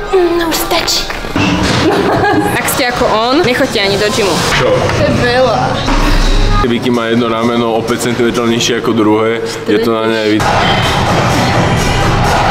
No už stačí. Ak ste ako on, nechoďte ani do gymu. Čo? To je veľa. Vicky má jedno rameno o 5 cm nižšie ako druhé, je to na nej vidieť.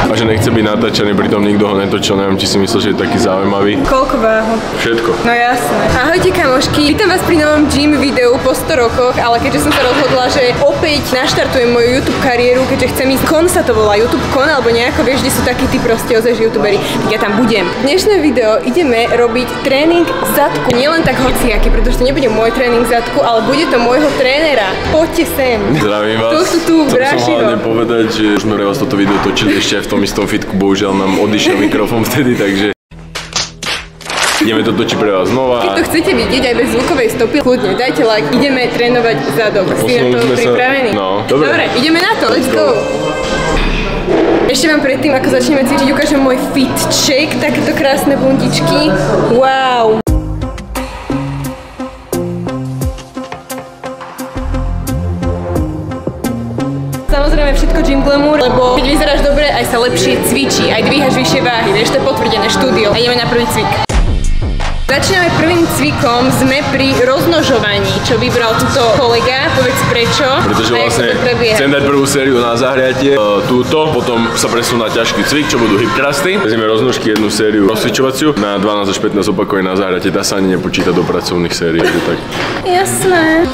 A že nechce byť natáčaný, pritom nikto ho netočil, neviem, či si myslel, že je taký zaujímavý. Koľko váhu? Všetko. No jasné. Ahojte kamošky, vítam vás pri novom gym videu po 100 rokoch, ale keďže som sa rozhodla, že opäť naštartujem moju YouTube kariéru, keďže chcem ísť kon sa to volá, YouTube kon, alebo nejako, vieš, kde sú takí tí proste ozaj youtuberi, tak ja tam budem. Dnešné video ideme robiť tréning zadku. Nielen tak hociaky, pretože to nebude môj tréning zadku, ale bude to môjho trénera. Poďte sem. Zdravím vás. Tu Chcel som hlavne povedať, že už sme vás toto video točili ešte aj v tom istom fitku, bohužiaľ nám odišiel mikrofón vtedy, takže ideme to točiť pre vás znova. Keď to chcete vidieť aj bez zvukovej stopy, kľudne dajte like, ideme trénovať zadok. Si na to pripravený? No, dobre, ideme na to, let's go! Ešte vám predtým, ako začneme cvičiť, ukážem môj fit check, takéto krásne bundičky. Wow! Samozrejme všetko gym glamour, lebo keď vyzeráš dobre, aj sa lepšie cvičí, aj dvíhaš vyššie váhy, vieš, to je potvrdené štúdio. A ideme na prvý cvik. Začíname prvým cvikom, sme pri roznožovaní, čo vybral túto kolega, povedz prečo. Pretože vlastne chcem dať prvú sériu na zahriatie, túto, potom sa presunú na ťažký cvik, čo budú hip thrusty. Vezmeme roznožky, jednu sériu rozcvičovaciu na 12 až 15 opakovaní na zahriatie, tá sa ani nepočíta do pracovných sérií, že tak. Jasné.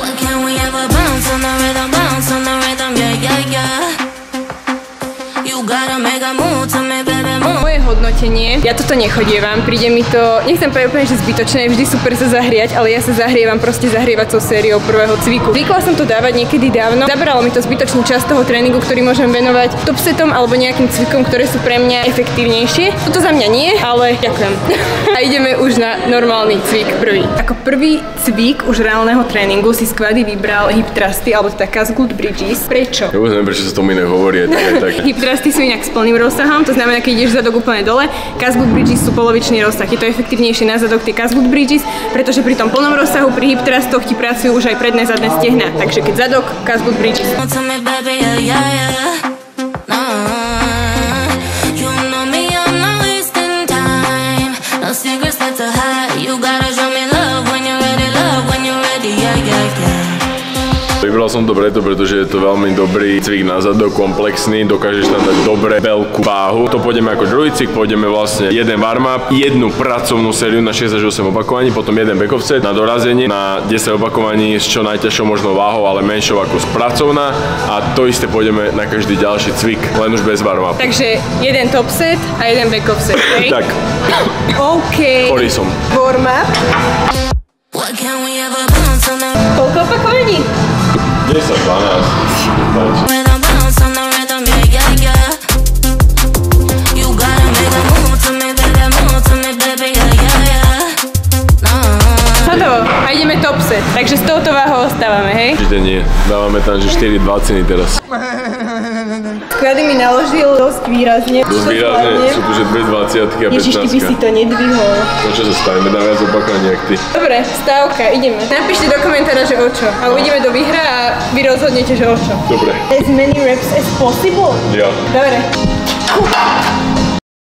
Moje hodnotenie, ja toto nechodievam, príde mi to, nechcem povedať úplne, že zbytočné, je vždy super sa zahriať, ale ja sa zahrievam proste zahrievacou sériou prvého cviku. Zvykla som to dávať niekedy dávno, zabralo mi to zbytočný čas toho tréningu, ktorý môžem venovať topsetom alebo nejakým cvikom, ktoré sú pre mňa efektívnejšie. Toto za mňa nie, ale ďakujem. A ideme už na normálny cvik prvý. Ako prvý cvik už reálneho tréningu si Squady vybral hip thrusty alebo teda calf glute bridges. Prečo? Ja neviem, prečo sa tomu iné hovorí, tak. Hip thrusty sú inak s plným rozsahom, to znamená, keď ideš zadok úplne dole, calf glute bridges sú polovičný rozsah. Je to efektívnejšie na zadok tie calf glute bridges, pretože pri tom plnom rozsahu pri hip thrustoch ti pracujú už aj predné zadné stehná. Takže keď zadok, calf glute bridges. Vybral som to preto, pretože je to veľmi dobrý cvik na zadok, komplexný, dokážeš tam dať dobre veľkú váhu. To pôjdeme ako druhý cvik, pôjdeme vlastne jeden warm-up, jednu pracovnú sériu na 6 až 8 opakovaní, potom jeden back offset na dorazenie na 10 opakovaní s čo najťažšou možnou váhou, ale menšou ako pracovná a to isté pôjdeme na každý ďalší cvik, len už bez warm-up. Takže jeden top set a jeden back offset, hej? Tak. OK. Korisom. Warm-up. Koľko opakovaní? 10, 12. Hotovo. A ideme top set. Takže s touto váhou ostávame, hej? Určite nie. Dávame tam, že 4,20 teraz. Squady mi naložil dosť výrazne. Dosť výrazne, sú tu, že 2,20 a 15. Ježiš, ty by si to nedvihol. No čo sa stane, dám viac opakovaní, jak ty. Dobre, stávka, ideme. Napíšte do komentára, že o čo. A uvidíme do výhra a vy rozhodnete, že o čo. Dobre. As many reps as possible? Ja. Dobre.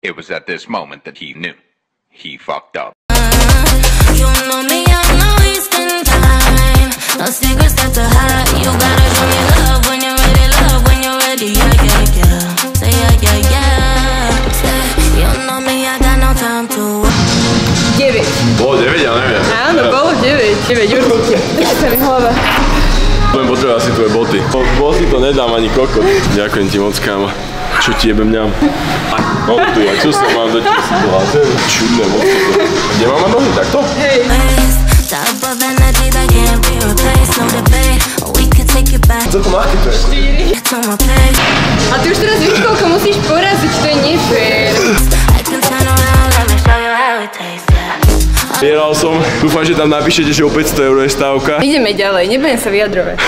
It was at this moment that he knew. He fucked up. You know me, I'm not wasting time. No secrets that to hide. You gotta show me love when you're ready, yeah, yeah, yeah. Say yeah, yeah, yeah. Say, you know me, I got no time to 9. Bolo 9, ja neviem. Áno, bolo 9. 9 určite. Ešte sa mi hlava. Budem potrebovať asi tvoje boty. Boty to nedám ani kokot. Ďakujem ti moc, kámo. Čo ti jebem ňam? No tu, jak čo sa mám dať situácie? Čudné moc toto. Kde mám nohy, takto? Hej. Co to máte to je? 4. A ty už teraz víš, koľko musíš poraziť, to je nefér. Vyhral som. Dúfam, že tam napíšete, že o 500 € je stávka. Ideme ďalej, nebudem sa vyjadrovať.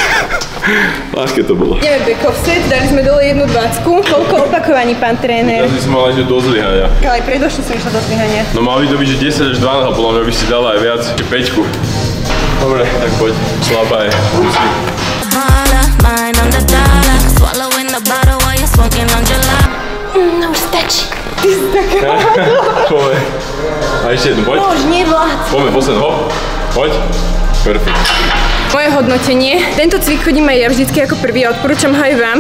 Ľahké to bolo. Ideme back offset, dali sme dole 1,20. Koľko opakovaní, pán tréner? Teraz by som mal aj do zlyhania. Ale aj predošli som išla do zlyhania. No mal by to byť, že 10 až 12, podľa mňa by si dala aj viac, že 5. Dobre, tak poď. Slabá je. Pusty. No už stačí. Ty si taká Poďme. A ešte jednu, poď. Už nevládz. Poďme, posledný, hop. Poď. Perfekt. Moje hodnotenie. Tento cvik chodím aj ja vždycky ako prvý a odporúčam ho aj vám.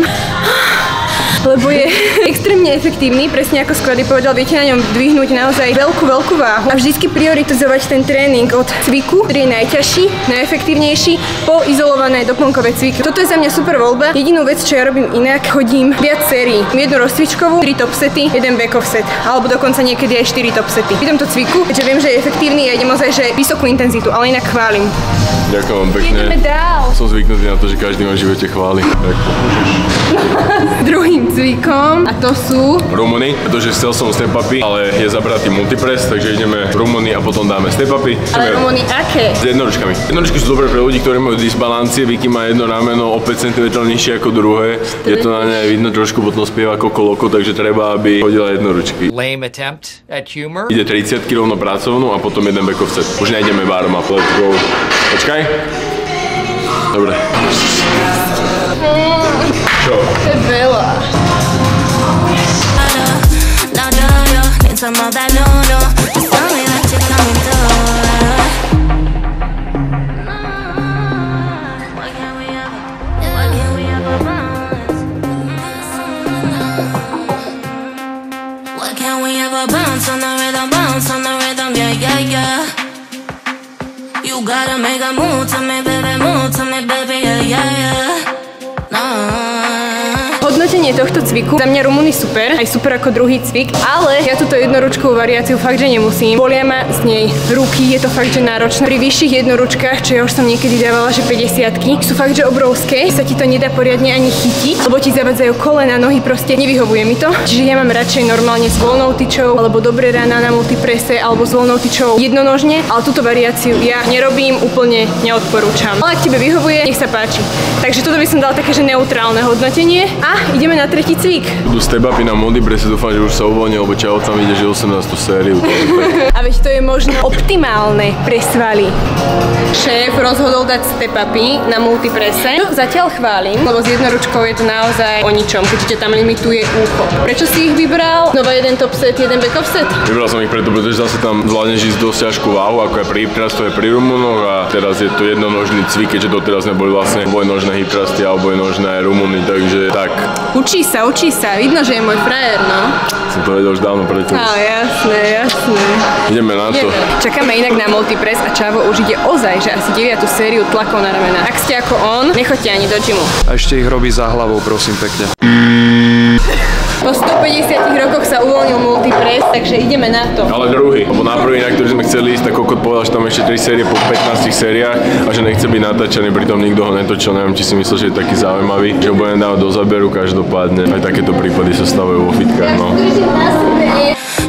Lebo je extrémne efektívny, presne ako Sklady povedal, viete na ňom dvihnúť naozaj veľkú váhu a vždycky prioritizovať ten tréning od cviku, ktorý je najťažší, najefektívnejší, po izolované doplnkové cviky. Toto je za mňa super voľba. Jedinú vec, čo ja robím inak, chodím viac sérií. Jednu rozcvičkovú, 3 top sety, jeden back off set, alebo dokonca niekedy aj 4 top sety. Pri tomto cviku, keďže viem, že je efektívny, ja idem ozaj, že vysokú intenzitu, ale inak chválim. Ďakujem vám pekne. Ideme dál. Som zvyknutý na to, že každý ma v živote chváli. Tak pomôžeš. Druhým cvikom a to sú Rumuny, pretože chcel som step upy, ale je zabratý multipress, takže ideme Rumuny a potom dáme step upy. ale Rumuny aké? S jednoručkami. Jednoručky sú dobré pre ľudí, ktorí majú disbalancie. Vicky má jedno rameno o 5 cm nižšie ako druhé. Je to na nej vidno trošku, potom spieva ako koloko, takže treba, aby hodila jednoručky. Lame attempt at humor. Ide 30 kg na pracovnú a potom jeden back off set. Už nejdeme warm up, let's go. Počkaj. Dobre. Čo? To je veľa. Some of that no, just tell me that you're coming through. Why can't we have a bounce? Why can't we have a bounce on the rhythm, yeah. You gotta make a move to me, baby, yeah. No. Hodnotenie tohto cviku, za mňa Rumuny super, aj super ako druhý cvik, ale ja túto jednoručkovú variáciu fakt, že nemusím. Bolia ma z nej ruky, je to fakt, že náročné. Pri vyšších jednoručkách, čo ja už som niekedy dávala, že 50-ky, sú fakt, že obrovské, sa ti to nedá poriadne ani chytiť, lebo ti zavadzajú kolena, nohy, proste nevyhovuje mi to. Čiže ja mám radšej normálne s voľnou tyčou, alebo dobré rána na multiprese, alebo s voľnou tyčou jednonožne, ale túto variáciu ja nerobím, úplne neodporúčam. Ale ak tebe vyhovuje, nech sa páči. Takže toto by som dala také, že neutrálne hodnotenie. A ideme na tretí cvik. Budú step upy na multipresse, dúfam, že už sa uvoľnil, lebo čau tam ide, že 18. sériu. A veď to je možno optimálne pre svaly. Šéf rozhodol dať step upy na multipresse. Zatiaľ chválim, lebo s jednoručkou je to naozaj o ničom, keďže ťa tam limituje úcho. Prečo si ich vybral? Znova jeden top set, jeden back off set? Vybral som ich preto, pretože zase tam zvládneš ísť dosť ťažkú váhu, ako je pri hip thrustoch, pri Rumunoch a teraz je to jednonožný cvik, keďže doteraz neboli vlastne dvojnožné hip thrusty a obojnožné Rumuny, takže tak. Učí sa, vidno, že je môj frajer, no. Som to vedel už dávno predtým. Ale jasné. Ideme na to. Čakáme inak na multipress a Čavo už ide ozaj, že asi 9. sériu tlakov na ramena. Ak ste ako on, nechoďte ani do gymu. A ešte ich robí za hlavou, prosím pekne. Po 150 rokoch sa uvoľnil multipress, takže ideme na to. Ale druhý, lebo na prvý, na ktorý sme chceli ísť, tak kokot povedal, že tam ešte 3 série po 15 sériách a že nechce byť natáčaný, pritom nikto ho netočil, neviem, či si myslel, že je taký zaujímavý, že ho budem dávať do záberu, každopádne. Aj takéto prípady sa stavajú vo fitkách, no.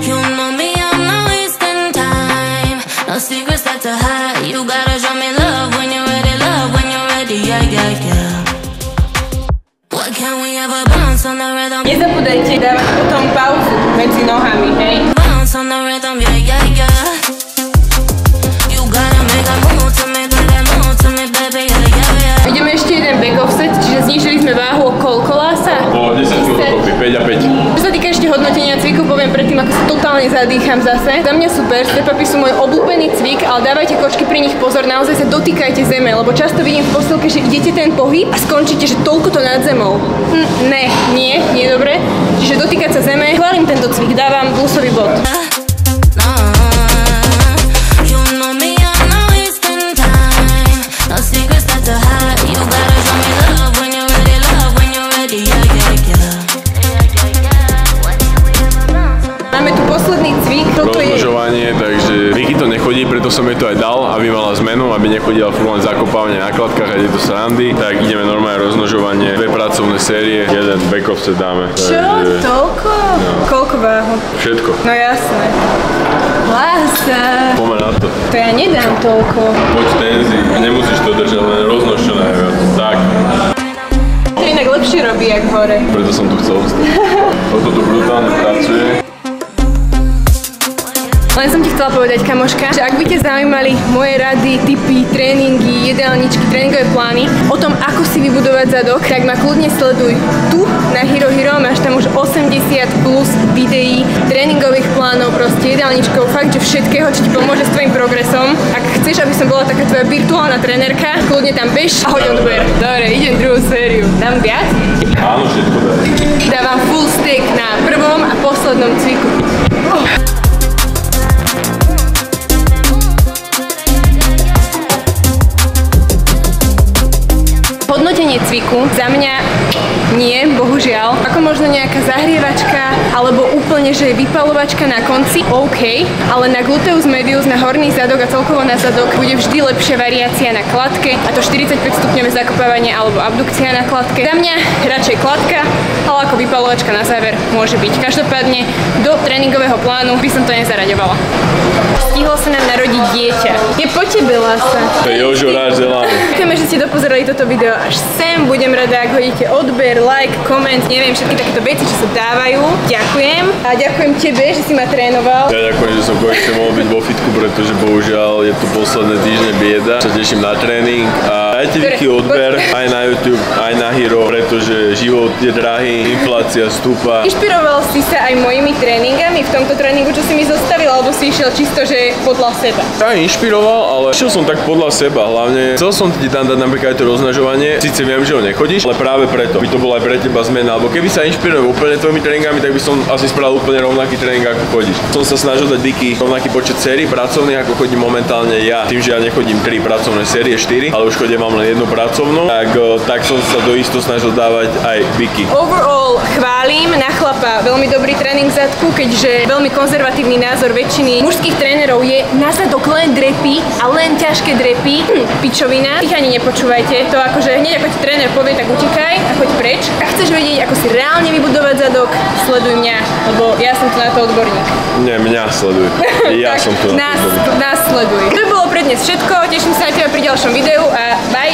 You know me, I'm not wasting time. No secrets left to hide. You gotta show me love when you're ready, yeah. Why can't we have a bounce on the rhythm? Nezabudajte dávať potom pauzu medzi nohami, hej? Bounce on the rhythm, yeah. You gotta make a move to me, baby, yeah. Ideme ešte jeden back off set, čiže znížili sme váhu o koľko, Lása? Po 10 dokopy, 5 a 5. Čo sa týka ešte hodnotenia cviku, poviem predtým, ako sa totálne zadýcham zase. Za mňa super, step upy sú môj obľúbený cvik, ale dávajte kočky pri nich pozor, naozaj sa dotýkajte zeme, lebo často vidím v posilke, že idete ten pohyb a skončíte, že toľko to nad zemou. Nie je dobre. Čiže dotýkať sa zeme. Chválim tento cvik, dávam plusový bod. Máme tu posledný cvik, toto je rozložovanie, takže Vicky to nechodí, preto som jej to aj dal, aby mala zmenu, aby nechodila furt len zakopávanie na kladkách a je to srandy. Tak ideme normálne rozmnožovanie, 2 pracovné série, jeden back off set dáme. Čo? Toľko? No. Koľko váhu? Všetko. No jasné. Lása. Poďme na to. To ja nedám toľko. Poď tenzi, nemusíš to držať, len rozmnož čo najviac. Tak. To inak lepšie robí, jak hore. Preto som tu chcel ostať. Toto tu brutálne pracuje. Len som ti chcela povedať, kamoška, že ak by ťa zaujímali moje rady, tipy, tréningy, jedálničky, tréningové plány o tom, ako si vybudovať zadok, tak ma kľudne sleduj tu na Hero Hero, máš tam už 80 plus videí, tréningových plánov, proste jedálničkov, fakt, že všetkého, čo ti pomôže s tvojim progresom. Ak chceš, aby som bola taká tvoja virtuálna trenérka, kľudne tam bež a hoď odber. Dobre, idem druhú sériu. Dám viac? Áno, všetko dá. Dávam full steak na prvom a poslednom cviku. Hodnotenie cviku za mňa nie, bohužiaľ. Ako možno nejaká zahrievačka alebo úplne, že je vypalovačka na konci, OK, ale na gluteus medius, na horný zadok a celkovo na zadok bude vždy lepšia variácia na kladke, a to 45 stupňové zakopávanie alebo abdukcia na kladke. Za mňa radšej kladka, ale ako vypalovačka na záver môže byť. Každopádne do tréningového plánu by som to nezaraďovala. Stihlo sa nám narodiť dieťa. Je po tebe, Lása. To je Jožo náš Zelán. Ďakujeme, že ste dopozerali toto video až sem. Budem rada, ak hodíte odber, like, koment, neviem, všetky takéto veci, čo sa dávajú. Ďakujem. A ďakujem tebe, že si ma trénoval. Ja ďakujem, že som konečne mohol byť vo fitku, pretože bohužiaľ je tu posledné týždne bieda. Sa teším na tréning a dajte Viki odber aj na YouTube, aj na Hero, pretože život je drahý, inflácia stúpa. Inšpiroval si sa aj mojimi tréningami v tomto tréningu, čo si mi zostavil, alebo si išiel čisto, že podľa seba? Ja inšpiroval, ale išiel som tak podľa seba, hlavne chcel som ti tam dať napríklad to roznažovanie. Síce viem, že ho nechodíš, ale práve preto by to bola aj pre teba zmena, alebo keby sa inšpiroval úplne tvojimi tréningami, tak by som asi spravil úplne rovnaký tréning, ako chodíš. Som sa snažil dať Viki rovnaký počet sérií pracovných, ako chodím momentálne ja. Tým, že ja nechodím 3 pracovné série, 4, ale už chodím mám len jednu pracovnú, tak som sa doisto snažil dávať aj Viki. Overall chválim, na chlapa veľmi dobrý tréning zadku, keďže veľmi konzervatívny názor väčšiny mužských trénerov je na zadok len drepy a len ťažké drepy. Pičovina. Ich ani nepočúvajte. To akože hneď ako ti tréner povie, tak utekaj a choď preč. Ak chceš vedieť, ako si reálne vybudovať zadok, sleduj mňa, lebo ja som tu na to odborník. Nie, mňa sleduj. Ja som tu na to odborník. Nás sleduj. To by bolo pre dnes všetko. Teším sa na teba pri ďalšom videu a bye.